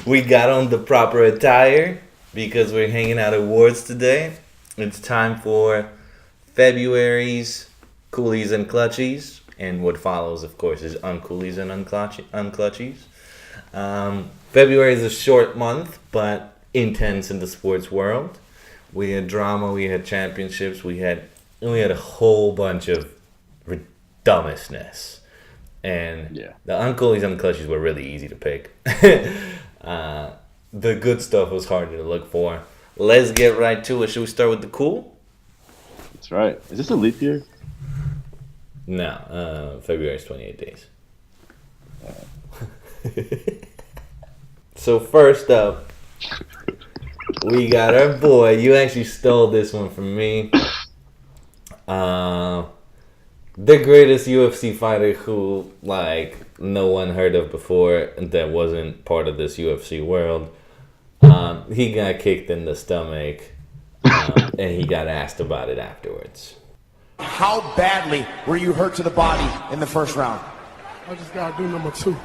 we got on the proper attire because we're hanging out awards today. It's time for February's Coolies and Clutchies, and what follows, of course, is unCoolies and unClutchies. February is a short month, but intense in the sports world. We had drama, we had championships, we had a whole bunch of dumbness. And the unCoolies and Clutchies were really easy to pick. The good stuff was harder to look for. Let's get right to it. Should we start with the cool? That's right. Is this a leap year? No, February is 28 days. So first up, we got our boy. You actually stole this one from me. The greatest UFC fighter who, no one heard of before that wasn't part of this UFC world. He got kicked in the stomach, and he got asked about it afterwards. How badly were you hurt to the body in the first round? I just got to do number 2.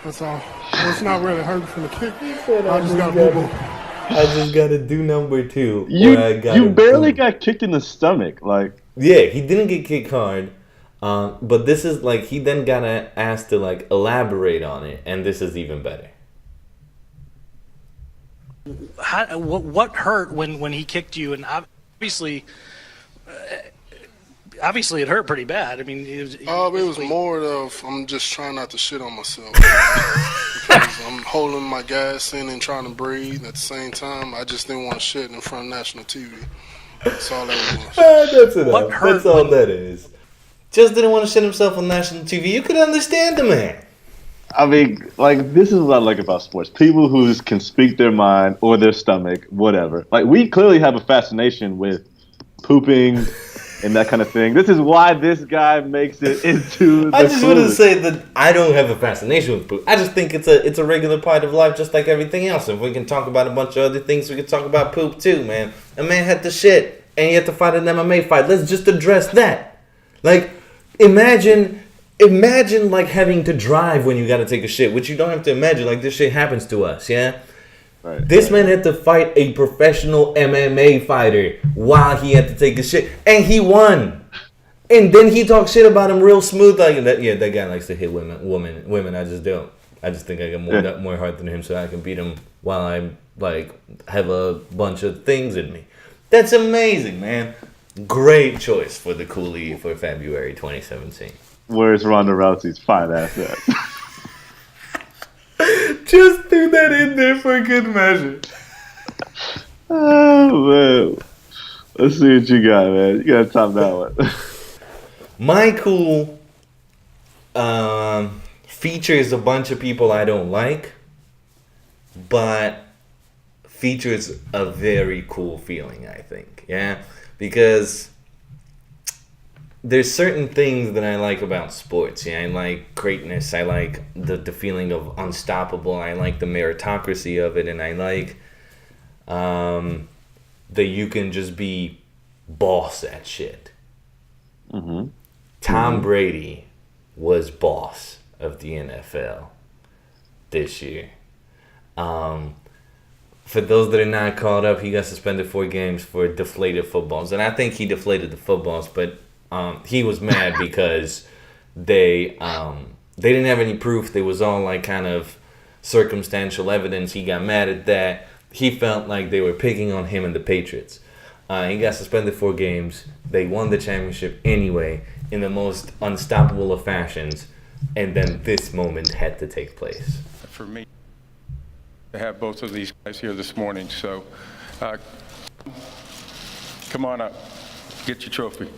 That's all. It's not really hurting from the kick. I just got to boo-boo. I just got to do number 2. You barely got kicked in the stomach. Yeah, he didn't get kicked hard. But this is he then got asked to elaborate on it, and this is even better. What hurt when he kicked you? And obviously it hurt pretty bad. I mean, it was more of I'm just trying not to shit on myself. Because I'm holding my gas in and trying to breathe at the same time. I just didn't want to shit in front of national TV. That's all that was. That's enough. That's all that is. Just didn't want to shit himself on national TV. You could understand the man. I mean, this is what I like about sports. People who can speak their mind or their stomach, whatever. We clearly have a fascination with pooping and that kind of thing. This is why this guy makes it into the I just want to say that I don't have a fascination with poop. I just think it's a regular part of life just like everything else. If we can talk about a bunch of other things, we can talk about poop too, man. A man had to shit and he had to fight an MMA fight. Let's just address that. Imagine having to drive when you gotta take a shit, which you don't have to imagine. This shit happens to us, yeah? Right. This man had to fight a professional MMA fighter while he had to take a shit, and he won. And then he talks shit about him real smooth, that guy likes to hit women. I just don't. I just think I got more heart than him, so I can beat him while I'm have a bunch of things in me. That's amazing, man. Great choice for the Coolie for February 2017. Where's Ronda Rousey's fine ass at? Just threw that in there for good measure. Oh, man. Let's see what you got, man. You gotta top that one. My cool features a bunch of people I don't like, but features a very cool feeling, I think. Yeah? Because there's certain things that I like about sports. Yeah, I like greatness. I like the feeling of unstoppable. I like the meritocracy of it, and I like that you can just be boss at shit. Mm-hmm. Tom Brady was boss of the NFL this year. For those that are not caught up, he got suspended 4 games for deflated footballs. And I think he deflated the footballs, but he was mad because they didn't have any proof. There was all kind of circumstantial evidence. He got mad at that. He felt like they were picking on him and the Patriots. He got suspended 4 games. They won the championship anyway in the most unstoppable of fashions. And then this moment had to take place. For me to have both of these guys here this morning, so come on up, get your trophy.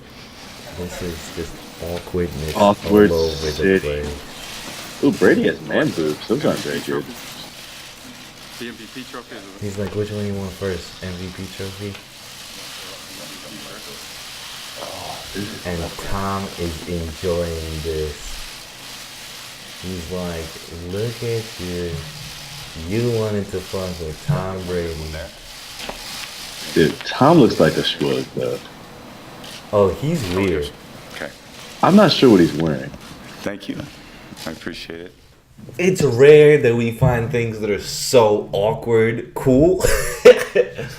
This is just awkwardness Awkward all over the place. Ooh, Brady has man boobs. Those aren't very good. The MVP trophy. He's like, which one you want first? MVP trophy? And Tom is enjoying this. He's like, look at you. You wanted to fuck with Tom Brady. Dude, Tom looks like a schwag, though. Oh, he's weird. Okay. I'm not sure what he's wearing. Thank you. I appreciate it. it's rare that we find things that are so awkward cool.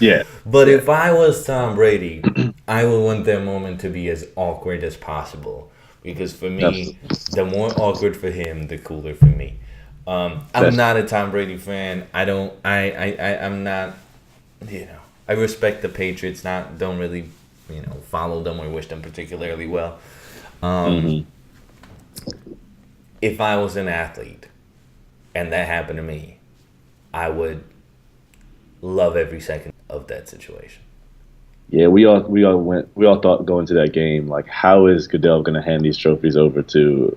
Yeah. But if I was Tom Brady, I would want that moment to be as awkward as possible. Because for me, Absolutely. the more awkward for him, the cooler for me. I'm not a Tom Brady fan. I'm not, I respect the Patriots, don't really, follow them or wish them particularly well. If I was an athlete and that happened to me, I would love every second of that situation. Yeah, we all thought going to that game, like, how is Goodell going to hand these trophies over to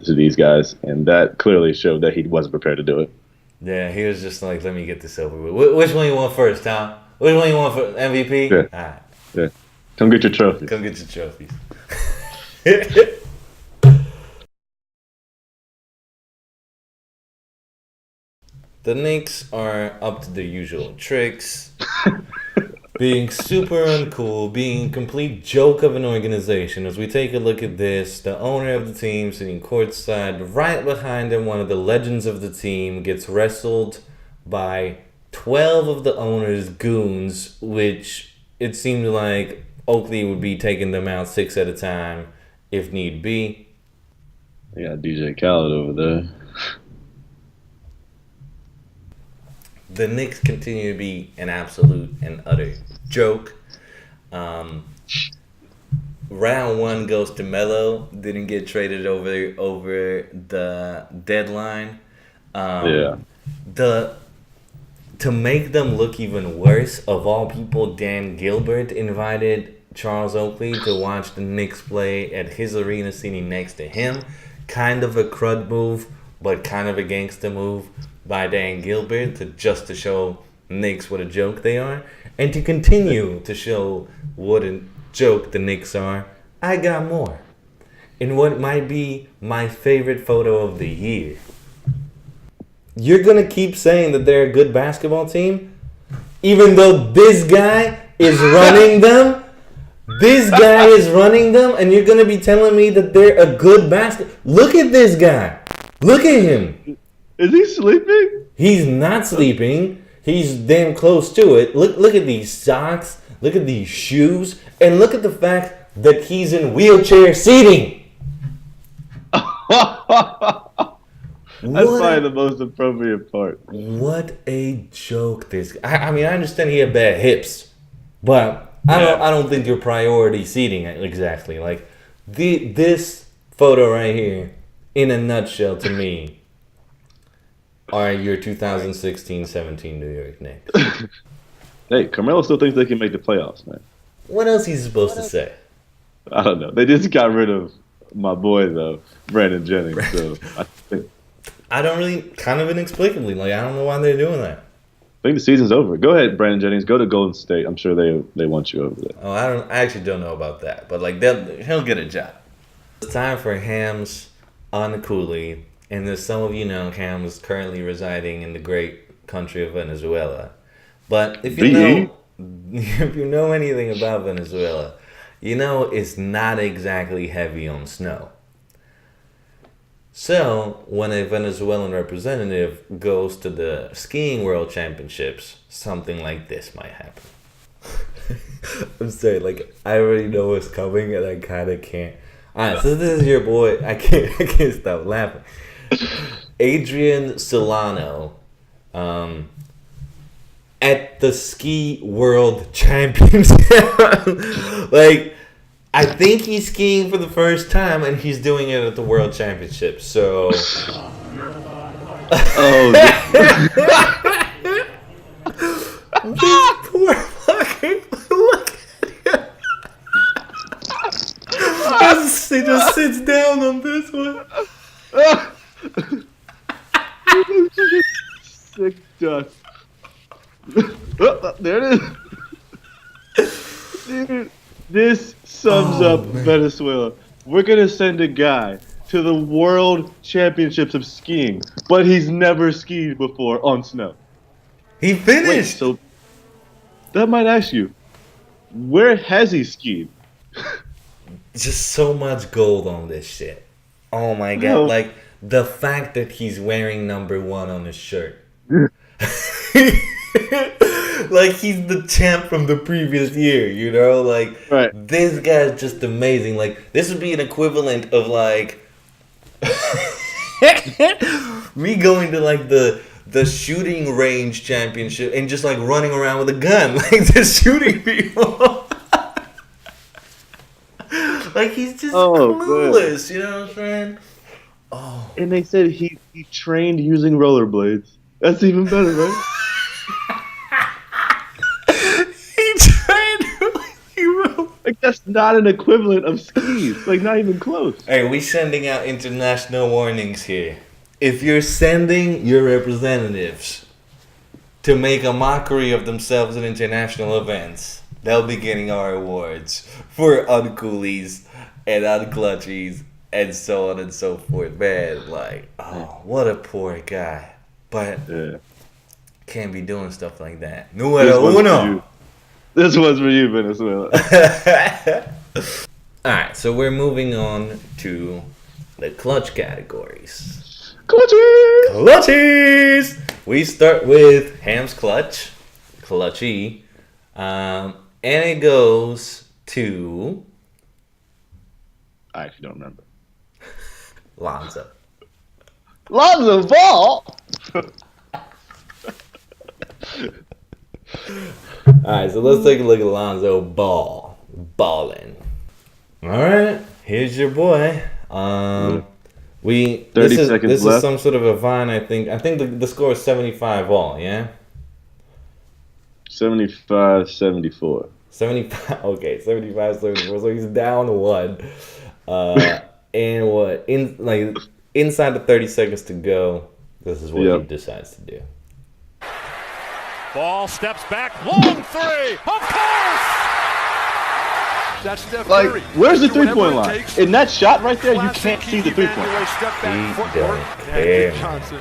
these guys? And that clearly showed that he wasn't prepared to do it. Yeah, he was just like, let me get this over with. Which one you want first, Tom? Which one you want for MVP? Yeah. All right, Yeah, come get your trophies. come get your trophies. The Knicks are up to their usual tricks, being super uncool, being a complete joke of an organization. As we take a look at this, the owner of the team sitting courtside, right behind him, one of the legends of the team, gets wrestled by 12 of the owner's goons, which it seemed like Oakley would be taking them out 6 at a time if need be. They got DJ Khaled over there. The Knicks continue to be an absolute and utter joke. Round one goes to Melo. Didn't get traded over the deadline. Yeah. To make them look even worse, of all people, Dan Gilbert invited Charles Oakley to watch the Knicks play at his arena, sitting next to him. Kind of a crud move, but kind of a gangster move by Dan Gilbert to show Knicks what a joke they are, and to continue to show what a joke the Knicks are. I got more. In what might be my favorite photo of the year. You're gonna keep saying that they're a good basketball team, even though this guy is running them. This guy is running them, and you're gonna be telling me that they're a good basket. Look at this guy. Look at him. Is he sleeping? He's not sleeping. He's damn close to it. Look at these socks. Look at these shoes. And look at the fact that he's in wheelchair seating. That's probably the most appropriate part. What a joke this guy. I mean, I understand he had bad hips, but I don't think your priority seating exactly. Like this photo right here, in a nutshell, to me, are your 2016-17 New York Knicks. Hey, Carmelo still thinks they can make the playoffs, man. What else he's supposed to say? I don't know. They just got rid of my boy, though, Brandon Jennings. So I don't really, kind of inexplicably, like, I don't know why they're doing that. I think the season's over. Go ahead, Brandon Jennings. Go to Golden State. I'm sure they want you over there. Oh, I actually don't know about that, but like he'll get a job. It's time for Ham's unCoolie, and as some of you know, Ham is currently residing in the great country of Venezuela. But if you know anything about Venezuela, you know it's not exactly heavy on snow. So, when a Venezuelan representative goes to the skiing world championships, something like this might happen. I'm sorry, like, I already know what's coming and I kind of can't. Alright, so this is your boy. I can't stop laughing. Adrian Solano, at the ski world championships. Like, I think he's skiing for the first time, and he's doing it at the World Championships. So, this poor fucking look at him. He just sits down on this one. Sick duck. There it is. Dude, this sums up Venezuela. We're going to send a guy to the World Championships of skiing, but he's never skied before on snow. He finished. Wait, so that might ask you, where has he skied? Just so much gold on this shit. Oh my god! No. Like the fact that he's wearing number 1 on his shirt. Like he's the champ from the previous year, you know? Like, right. This guy's just amazing. Like, this would be an equivalent of like me going to like the shooting range championship and just like running around with a gun, like just shooting people. Like he's just clueless, you know what I'm saying? Oh. And they said he trained using rollerblades. That's even better, right? He trained using like that's not an equivalent of skis. Like not even close. Hey, we sending out international warnings here. If you're sending your representatives to make a mockery of themselves in international events, they'll be getting our awards for unCoolies and unClutchies and so on and so forth. Man, like, oh, what a poor guy. But can't be doing stuff like that. Número uno. This one's for you, Venezuela. Alright, so we're moving on to the clutch categories. Clutchies! We start with Ham's clutch, clutchy, and it goes to... I actually don't remember. Lonzo. Lonzo Ball! Alright, so let's take a look at Lonzo Ball. Ballin'. Alright, here's your boy. 30 This seconds left. is some sort of a Vine, I think. I think the score is 75 all, yeah? 75-74. 75, okay, 75-74, so he's down 1. And what, inside the 30 seconds to go, this is what he decides to do. Ball steps back, long three, of course! That's Steph Curry. Where's the 3-point line? In that shot right there, you can't see the 3-point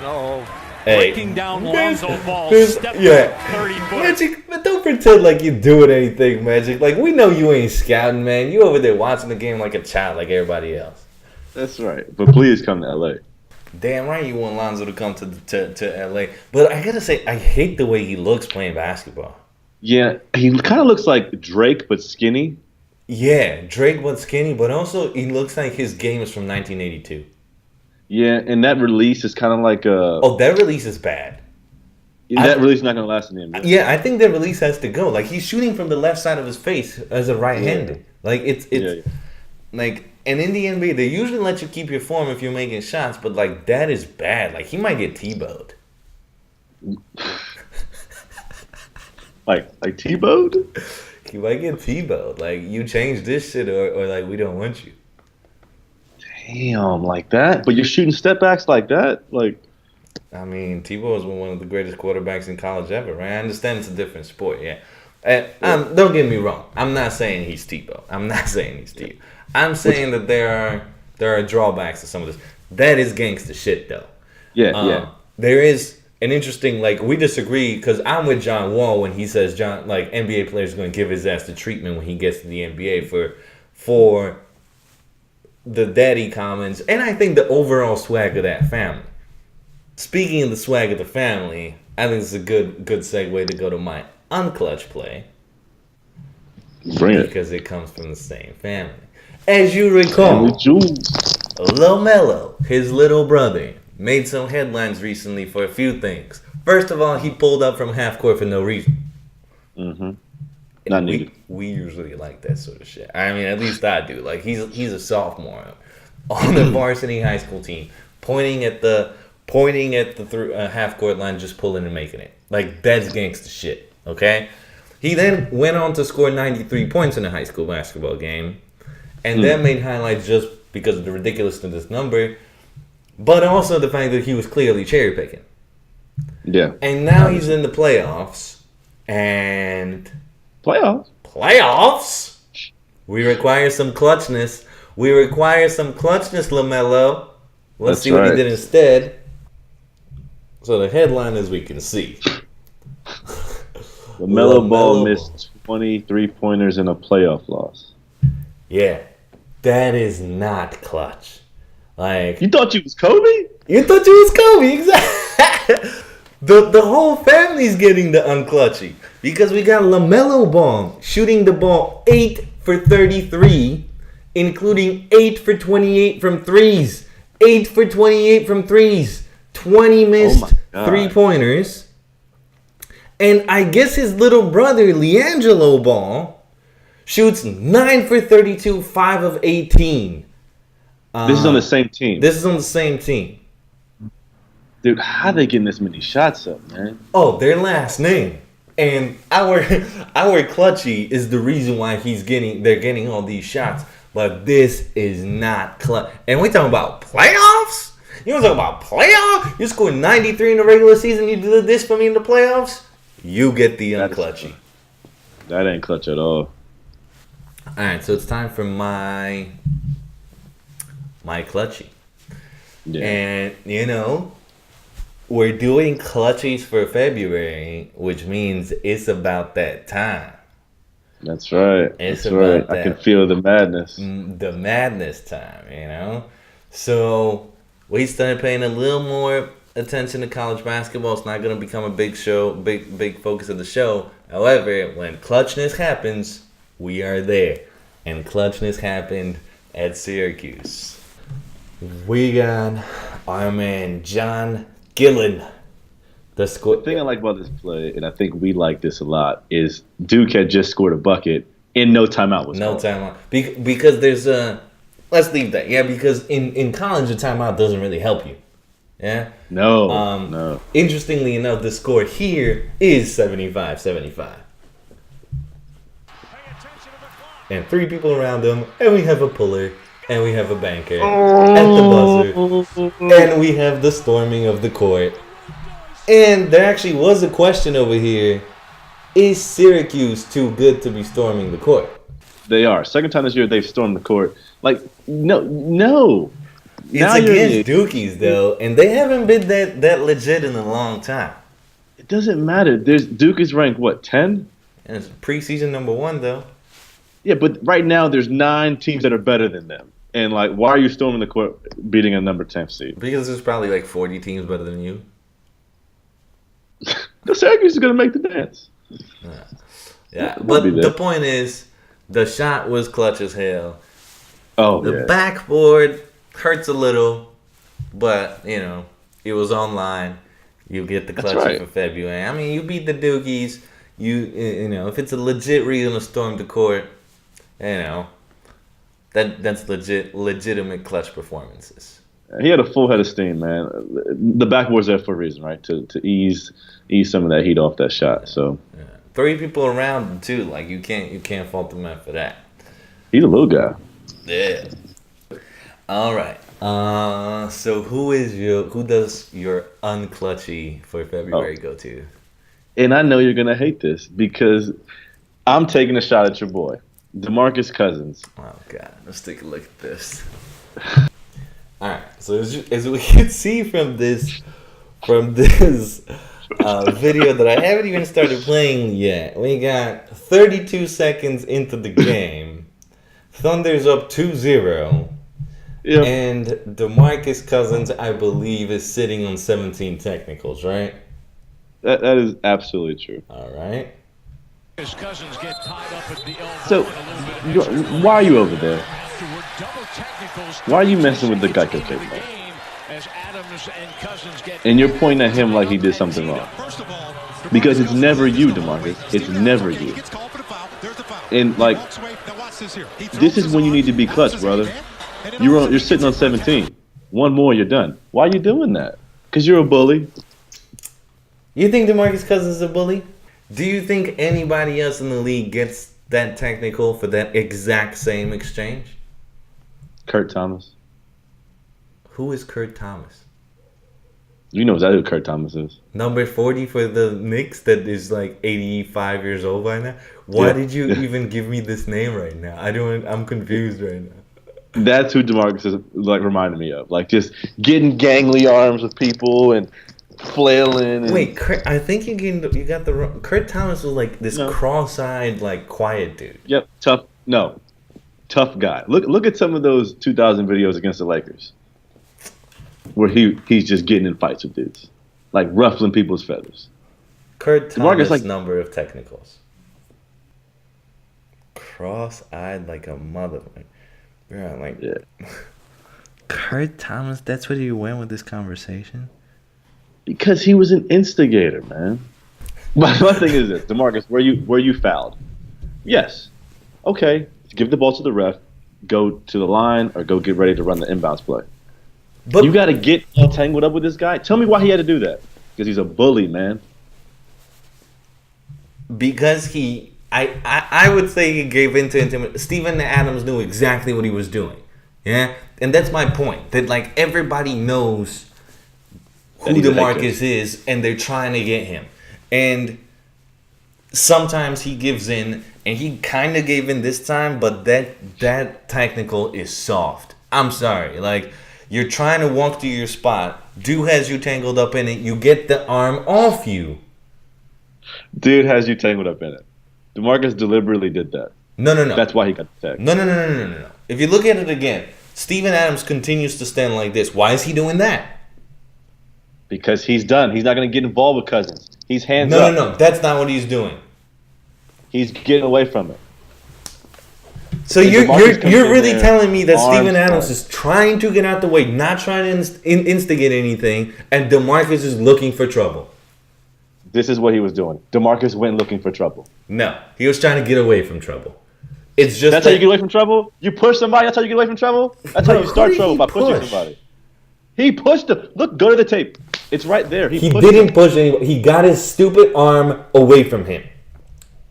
line. Breaking down Lonzo Ball, step 30 foot. Magic, but don't pretend like you're doing anything, Magic. Like, we know you ain't scouting, man. You over there watching the game like a child, like everybody else. That's right. But please come to LA. Damn right you want Lonzo to come to LA. But I gotta say, I hate the way he looks playing basketball. Yeah, he kind of looks like Drake, but skinny. Yeah, Drake but skinny, but also he looks like his game is from 1982. Yeah, and that release is kind of like a... Oh, that release is bad. That release is not going to last in the NBA. Yeah, I think that release has to go. Like, he's shooting from the left side of his face as a right-hander. Yeah. Like, it's like... And in the NBA, they usually let you keep your form if you're making shots, but, like, that is bad. Like, he might get T-bowed. like T-bowed? He might get T-bowed. Like, you change this shit or like, we don't want you. Damn, like that? But you're shooting step backs like that? Like, I mean, Tebow is one of the greatest quarterbacks in college ever, right? I understand it's a different sport, yeah. And don't get me wrong. I'm not saying he's Tebow. I'm not saying he's Tebow. I'm saying that there are drawbacks to some of this. That is gangster shit, though. Yeah. There is an interesting, like, we disagree because I'm with John Wall when he says NBA players are going to give his ass the treatment when he gets to the NBA for the daddy comments, and I think the overall swag of that family. Speaking of the swag of the family, I think it's a good segue to go to my unclutch play. Bring it. Because it comes from the same family. As you recall, LaMelo, his little brother, made some headlines recently for a few things. First of all, he pulled up from half court for no reason. Mm-hmm. Not needed. We usually like that sort of shit. I mean, at least I do. Like, he's a sophomore on the varsity high school team, pointing at the half court line, just pulling and making it. Like, that's gangsta shit. Okay. He then went on to score 93 points in a high school basketball game, and then made highlights just because of the ridiculousness of this number, but also the fact that he was clearly cherry picking. Yeah. And now he's in the playoffs, and playoffs. We require some clutchness. LaMelo. Let's see what he did instead. So the headline, as we can see, LaMelo Ball missed 23 pointers in a playoff loss. Yeah, that is not clutch. Like, you thought you was Kobe? You thought you was Kobe, exactly. The whole family's getting the unclutchy because we got LaMelo Ball shooting the ball 8 for 33, including 8 for 28 from threes. 8 for 28 from threes. 20 missed 3-pointers. And I guess his little brother, LiAngelo Ball, shoots 9 for 32, 5 of 18. This is on the same team. This is on the same team. Dude, how they getting this many shots up, man? Oh, their last name. And our Clutchy is the reason why they're getting all these shots. But this is not Clutch. And we talking about playoffs? You want to talk about playoffs? You scored 93 in the regular season, you did this for me in the playoffs? You get the unclutchy. That ain't clutch at all. Alright, so it's time for my clutchy. Yeah. And, we're doing clutchies for February, which means it's about that time. That's right. It's That's about right. that. I can feel the madness. The madness time, So we started paying a little more attention to college basketball. It's not going to become a big focus of the show. However, when clutchness happens, we are there. And clutchness happened at Syracuse. We got our man John Gillen. The thing I like about this play, and I think we like this a lot, is Duke had just scored a bucket and no timeout was called. timeout. Because there's a... Let's leave that. Yeah, because in college, a timeout doesn't really help you. Yeah? No. Interestingly enough, the score here is 75-75. And 3 people around him, and we have a puller, and we have a banker at the buzzer, and we have the storming of the court. And there actually was a question over here. Is Syracuse too good to be storming the court? They are. Second time this year they've stormed the court. Like, no. It's against Dukies, though, and they haven't been that legit in a long time. It doesn't matter. Duke is ranked, what, 10? And it's preseason number 1, though. Yeah, but right now there's 9 teams that are better than them. And, like, why are you storming the court beating a number 10 seed? Because there's probably, like, 40 teams better than you. The Syracuse is going to make the dance. Yeah, but the point is, the shot was clutch as hell. Oh, the backboard hurts a little, but, it was online. You get the clutch for February. I mean, you beat the Dukies. If it's a legit reason to storm the court, that's legitimate clutch performances. He had a full head of steam, man. The backboard's there for a reason, right? To ease some of that heat off that shot. So 3 people around him too. Like you can't fault the man for that. He's a little guy. Yeah. All right. So who does your unclutchy for February go to? And I know you're gonna hate this because I'm taking a shot at your boy, DeMarcus Cousins. Oh God, let's take a look at this. All right. So as we can see from this video that I haven't even started playing yet, we got 32 seconds into the game. Thunder's up 2-0. Yep. And DeMarcus Cousins, I believe, is sitting on 17 technicals, right? That is absolutely true. All right. So, why are you over there? Why are you messing with the Geico cable? And you're pointing at him like he did something wrong. Because it's never you, DeMarcus. It's never you. And, like, this is when you need to be clutch, brother. You're sitting on 17. One more, you're done. Why are you doing that? Because you're a bully. You think DeMarcus Cousins is a bully? Do you think anybody else in the league gets that technical for that exact same exchange? Kurt Thomas. Who is Kurt Thomas? You know exactly who Kurt Thomas is. Number 40 for the Knicks that is like 85 years old by now? Why did you even give me this name right now? I'm confused right now. That's who DeMarcus is like reminding me of. Like just getting gangly arms with people and flailing. And... Wait, I think you got the wrong. Kurt Thomas was like this cross-eyed, like quiet dude. Yep, tough guy. Look at some of those 2000 videos against the Lakers. where he's just getting in fights with dudes, like ruffling people's feathers. Kurt Thomas, like number of technicals. Cross-eyed like a mother. Yeah. Kurt Thomas, that's where you went with this conversation? Because he was an instigator, man. But my thing is this, DeMarcus, where you fouled? Yes. Okay, give the ball to the ref, go to the line, or go get ready to run the inbounds play. But you got to get all tangled up with this guy? Tell me why he had to do that. Because he's a bully, man. Because I would say he gave in to intimidation. Steven Adams knew exactly what he was doing. Yeah? And that's my point. That, like, everybody knows who DeMarcus is, and they're trying to get him. And sometimes he gives in, and he kind of gave in this time, but that technical is soft. I'm sorry. Like, you're trying to walk to your spot. Dude has you tangled up in it. You get the arm off you. Dude has you tangled up in it. DeMarcus deliberately did that. No. That's why he got the tag. No. If you look at it again, Steven Adams continues to stand like this. Why is he doing that? Because he's done. He's not going to get involved with Cousins. He's hands up. No. That's not what he's doing. He's getting away from it. So you're really telling me that Steven Adams is trying to get out the way, not trying to instigate anything, and DeMarcus is looking for trouble? This is what he was doing. DeMarcus went looking for trouble. No, he was trying to get away from trouble. It's just that's how you get away from trouble? You push somebody, that's how you get away from trouble? That's how you start trouble, by pushing somebody. He pushed him. Look, go to the tape. It's right there. He didn't push anybody. He got his stupid arm away from him.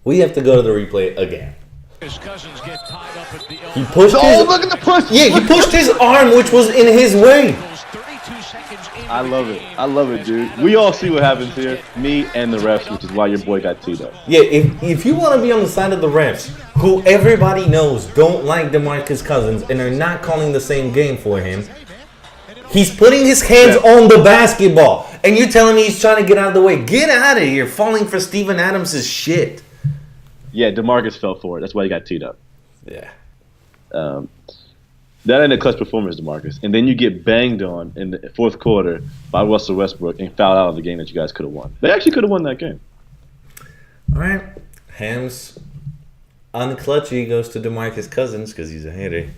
We have to go to the replay again. His cousins get tied up at the He pushed look at the push. Yeah, he pushed his arm, which was in his way. I love it, dude. We all see what happens here. Me and the refs, which is why your boy got teed up. Yeah, if you want to be on the side of the refs, who everybody knows don't like DeMarcus Cousins and are not calling the same game for him, he's putting his hands on the basketball. And you're telling me he's trying to get out of the way. Get out of here, falling for Steven Adams' shit. Yeah, DeMarcus fell for it. That's why he got teed up. Yeah. That ain't a clutch performance, DeMarcus. And then you get banged on in the fourth quarter by Russell Westbrook and fouled out of the game that you guys could have won. They actually could have won that game. All right. Ham's unClutchy goes to DeMarcus Cousins because he's a hater.